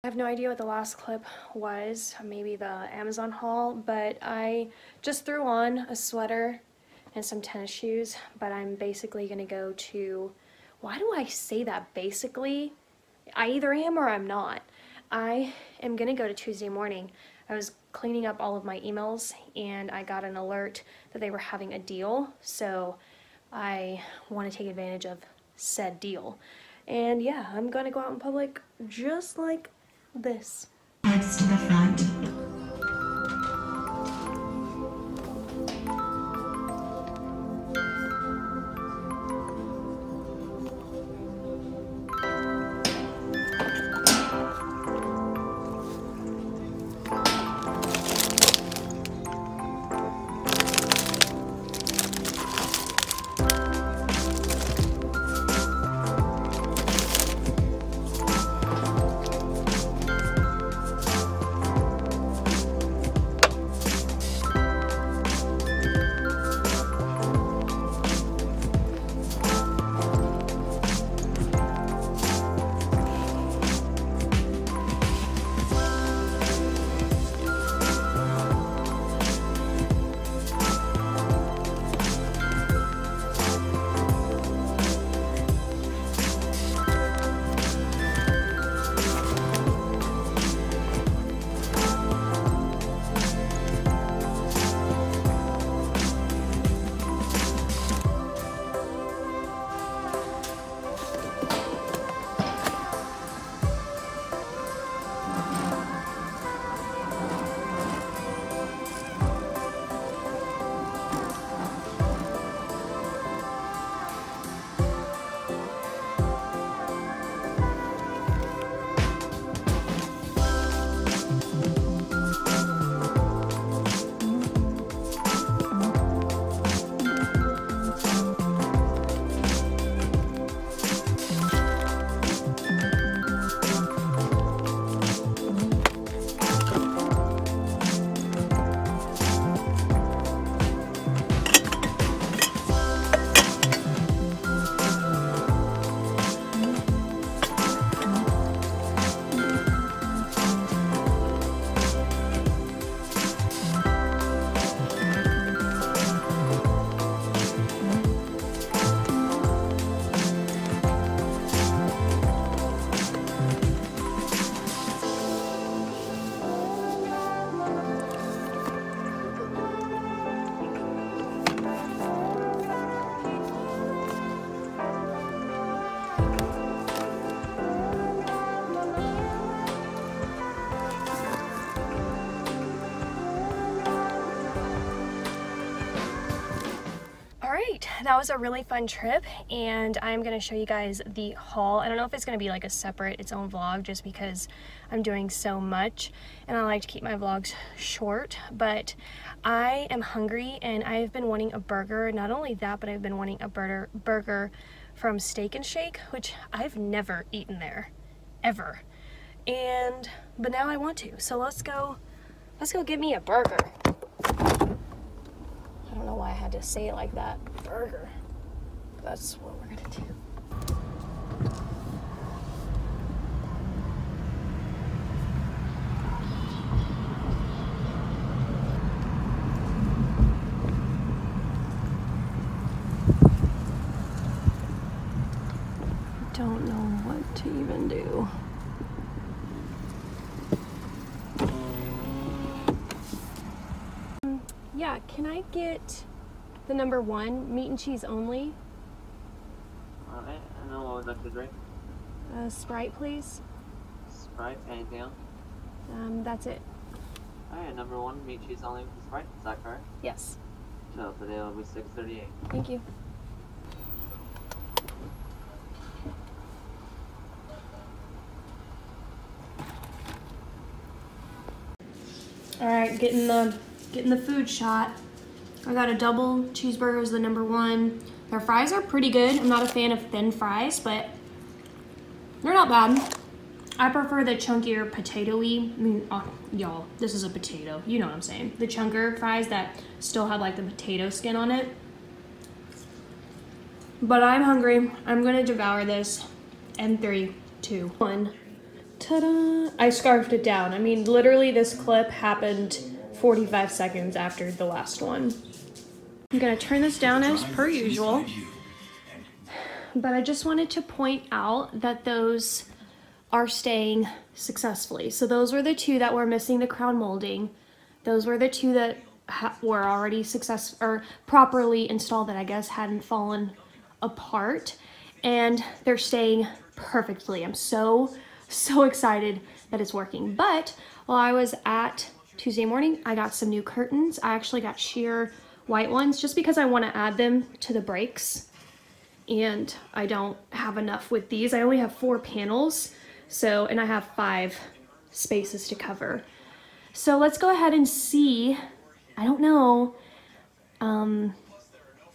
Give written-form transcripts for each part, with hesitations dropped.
I have no idea what the last clip was, maybe the Amazon haul, but I just threw on a sweater and some tennis shoes, but I'm basically gonna go to, why do I say that basically? I either am or I'm not. I am gonna go to Tuesday morning. I was cleaning up all of my emails and I got an alert that they were having a deal, so I want to take advantage of said deal. And yeah, I'm gonna go out in public just like this. Heads to the front. That was a really fun trip, and I'm going to show you guys the haul. I don't know if it's going to be like a separate, its own vlog, just because I'm doing so much, and I like to keep my vlogs short, but I am hungry, and I've been wanting a burger. Not only that, but I've been wanting a burger from Steak and Shake, which I've never eaten there, ever. But now I want to, so let's go get me a burger. I don't know why I had to say it like that. Burger. That's what we're gonna do. Don't know what to even do. Yeah, can I get the number 1, meat and cheese only? Alright, and then what would you like to drink? Sprite, please. Sprite, anything else? That's it. Alright, number 1, meat, cheese only with the Sprite, is that correct? Yes. So today will be $6.38. Thank you. Alright, getting the food shot. I got a double cheeseburger as the number 1. Their fries are pretty good. I'm not a fan of thin fries, but they're not bad. I prefer the chunkier potato-y. I mean, y'all, this is a potato. You know what I'm saying. The chunker fries that still have like the potato skin on it. But I'm hungry. I'm gonna devour this in 3, 2, 1. Ta-da! I scarfed it down. I mean, literally this clip happened 45 seconds after the last one. I'm gonna turn this down as per usual. But I just wanted to point out that those are staying successfully. So those were the two that were missing the crown molding. Those were the two that were already properly installed that I guess hadn't fallen apart. And they're staying perfectly. I'm so excited that it's working. But while I was at Tuesday morning, I got some new curtains. I actually got sheer white ones just because I want to add them to the breaks. And I don't have enough with these. I only have 4 panels, and I have 5 spaces to cover. So let's go ahead and see. I don't know.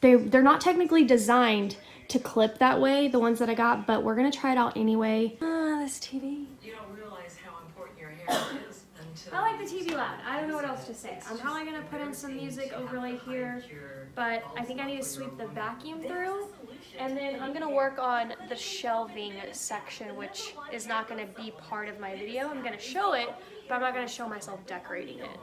They're not technically designed to clip that way, the ones that I got, but we're gonna try it out anyway. This TV. You don't realize how important your hair is until... I like the TV loud. I don't know what else to say. I'm probably gonna put in some music overlay here, but I think I need to sweep the vacuum through. And then I'm gonna work on the shelving section, which is not gonna be part of my video. I'm gonna show it, but I'm not gonna show myself decorating it.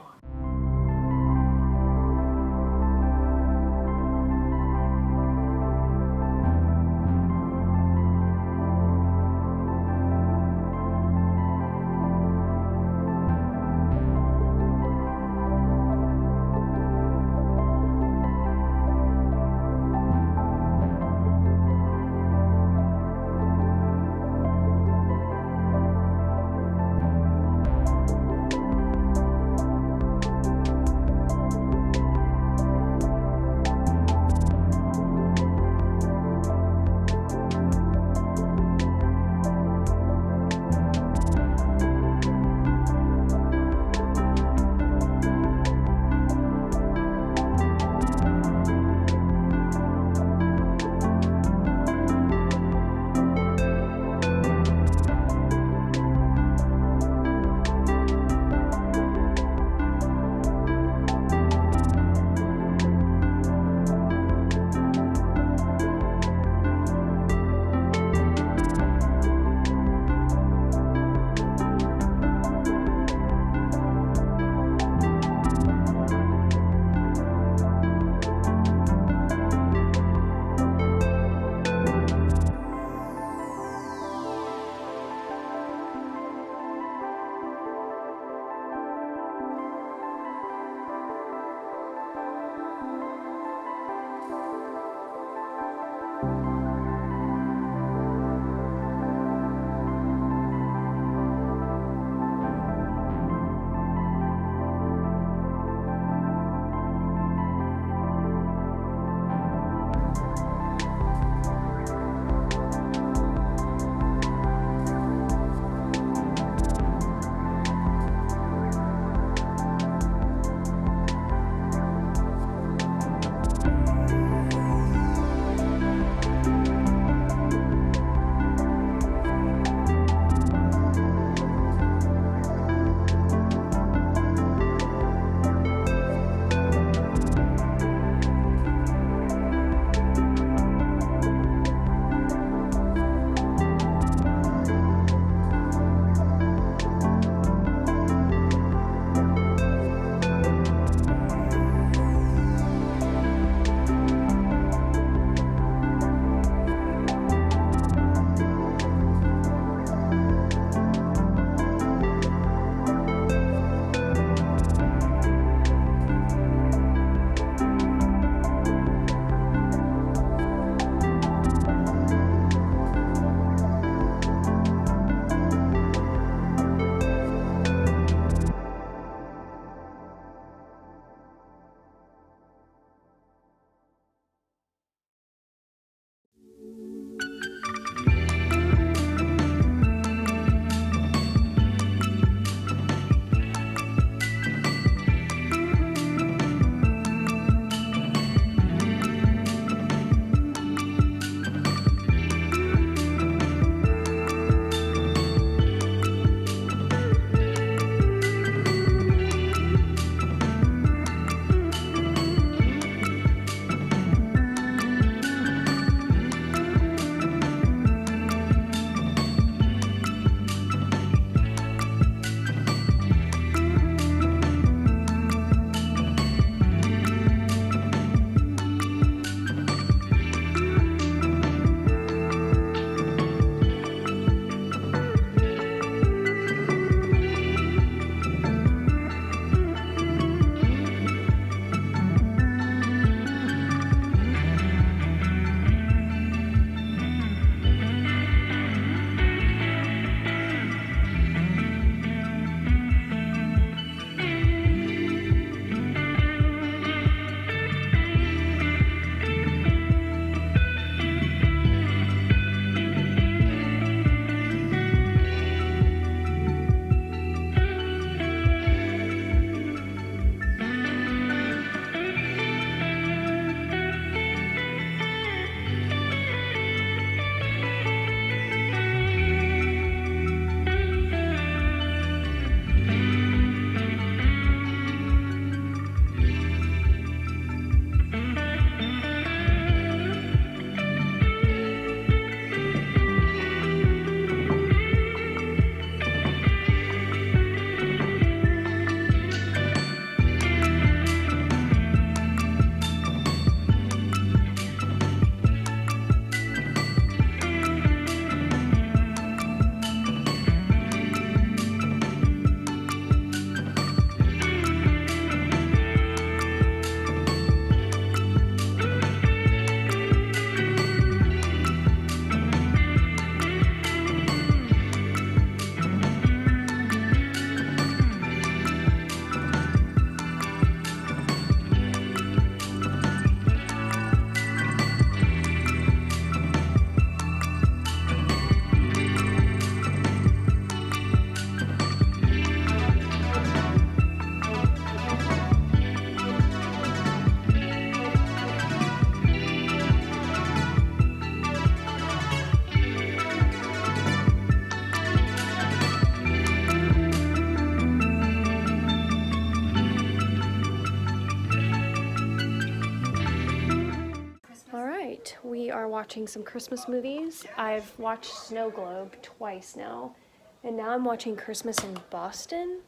are watching some Christmas movies. I've watched Snow Globe twice now, and now I'm watching Christmas in Boston,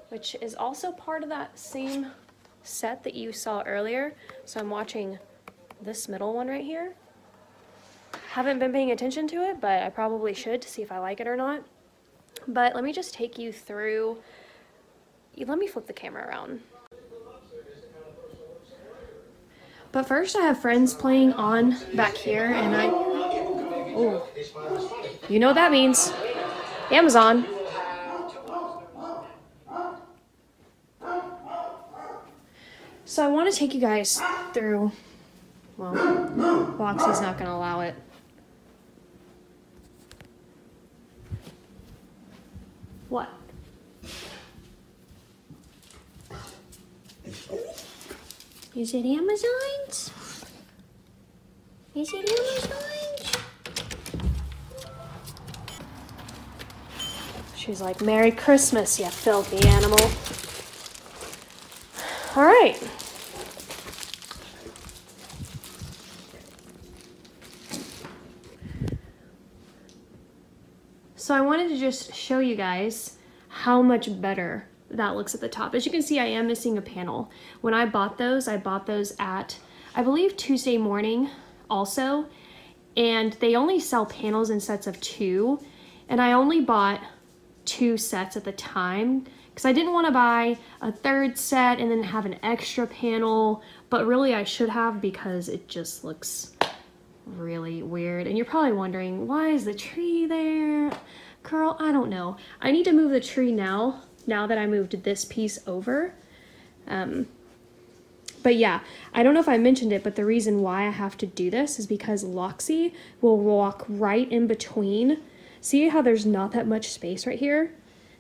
which is also part of that same set that you saw earlier. So I'm watching this middle one right here. Haven't been paying attention to it, but I probably should to see if I like it or not. But let me just take you through. Let me flip the camera around. But first I have friends playing on back here, and oh, you know what that means. Amazon. So I want to take you guys through, well, Loxy's not going to allow it. What? Is it Amazon's? Is it Amazon's? She's like, Merry Christmas, you filthy animal. All right. So I wanted to just show you guys how much better that looks at the top. As you can see, I am missing a panel. When I bought those at, I believe, Tuesday Morning also, and they only sell panels in sets of 2, and I only bought 2 sets at the time because I didn't want to buy a 3rd set and then have an extra panel, but really I should have, because it just looks really weird. And you're probably wondering, why is the tree there? Girl, I don't know. I need to move the tree now that I moved this piece over. But yeah, I don't know if I mentioned it, but the reason why I have to do this is because Loxy will walk right in between. See how there's not that much space right here?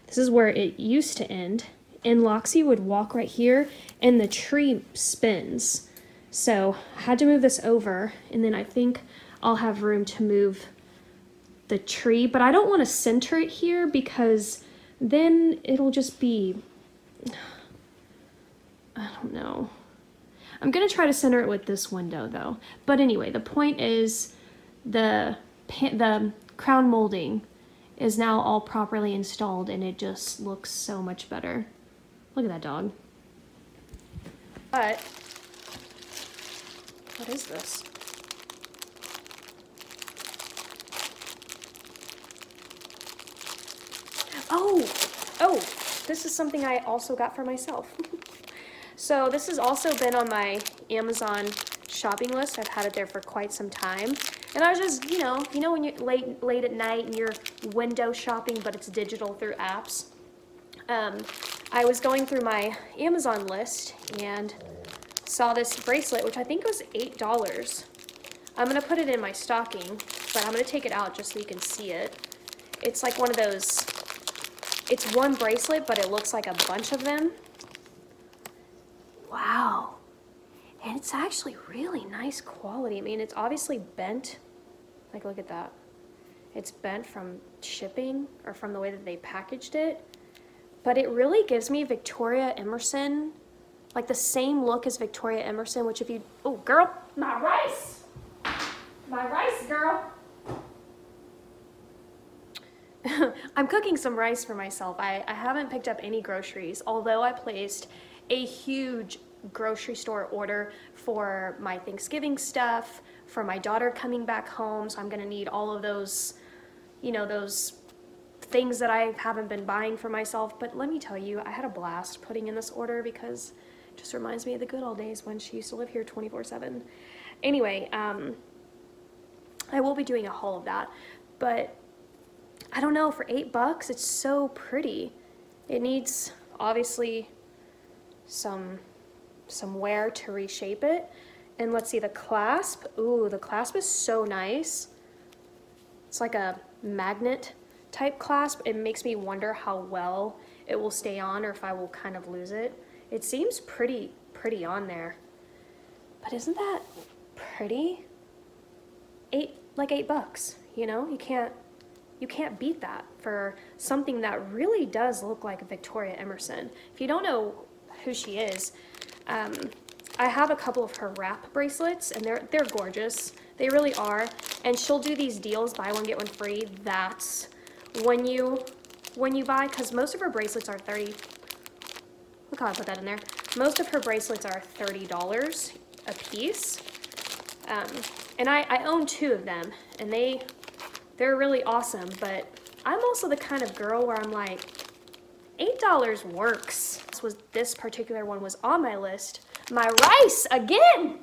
This is where it used to end, and Loxy would walk right here and the tree spins. So I had to move this over, and then I think I'll have room to move the tree, but I don't want to center it here because then it'll just be, I don't know. I'm gonna try to center it with this window though. But anyway, the point is the crown molding is now all properly installed, and it just looks so much better. Look at that dog. But what is this? Oh, this is something I also got for myself. So this has also been on my Amazon shopping list. I've had it there for quite some time. And I was just, you know when you're late at night and you're window shopping, but it's digital through apps. I was going through my Amazon list and saw this bracelet, which I think was $8. I'm gonna put it in my stocking, but I'm gonna take it out just so you can see it. It's like one of those, it's one bracelet, but it looks like a bunch of them. Wow. And it's actually really nice quality. I mean, it's obviously bent. Like, look at that. It's bent from shipping or from the way that they packaged it. But it really gives me Victoria Emerson, like the same look as Victoria Emerson, which if you, oh girl, my rice! My rice, girl! I'm cooking some rice for myself. I haven't picked up any groceries, although I placed a huge grocery store order for my Thanksgiving stuff, for my daughter coming back home, so I'm gonna need all of those, you know, those things that I haven't been buying for myself. But let me tell you, I had a blast putting in this order because it just reminds me of the good old days when she used to live here 24/7. Anyway, I will be doing a haul of that, but I don't know, for $8, it's so pretty. It needs, obviously, some wear to reshape it. And let's see, the clasp. Ooh, the clasp is so nice. It's like a magnet type clasp. It makes me wonder how well it will stay on or if I will kind of lose it. It seems pretty on there. But isn't that pretty? Like $8, you know? You can't beat that for something that really does look like Victoria Emerson. If you don't know who she is, I have a couple of her wrap bracelets, and they're gorgeous. They really are. And she'll do these deals, buy one, get one free. That's when you buy, because most of her bracelets are 30. Look how I put that in there. Most of her bracelets are $30 a piece. And I own 2 of them, and they're really awesome, but I'm also the kind of girl where I'm like, $8 works. This particular one was on my list. My rice again!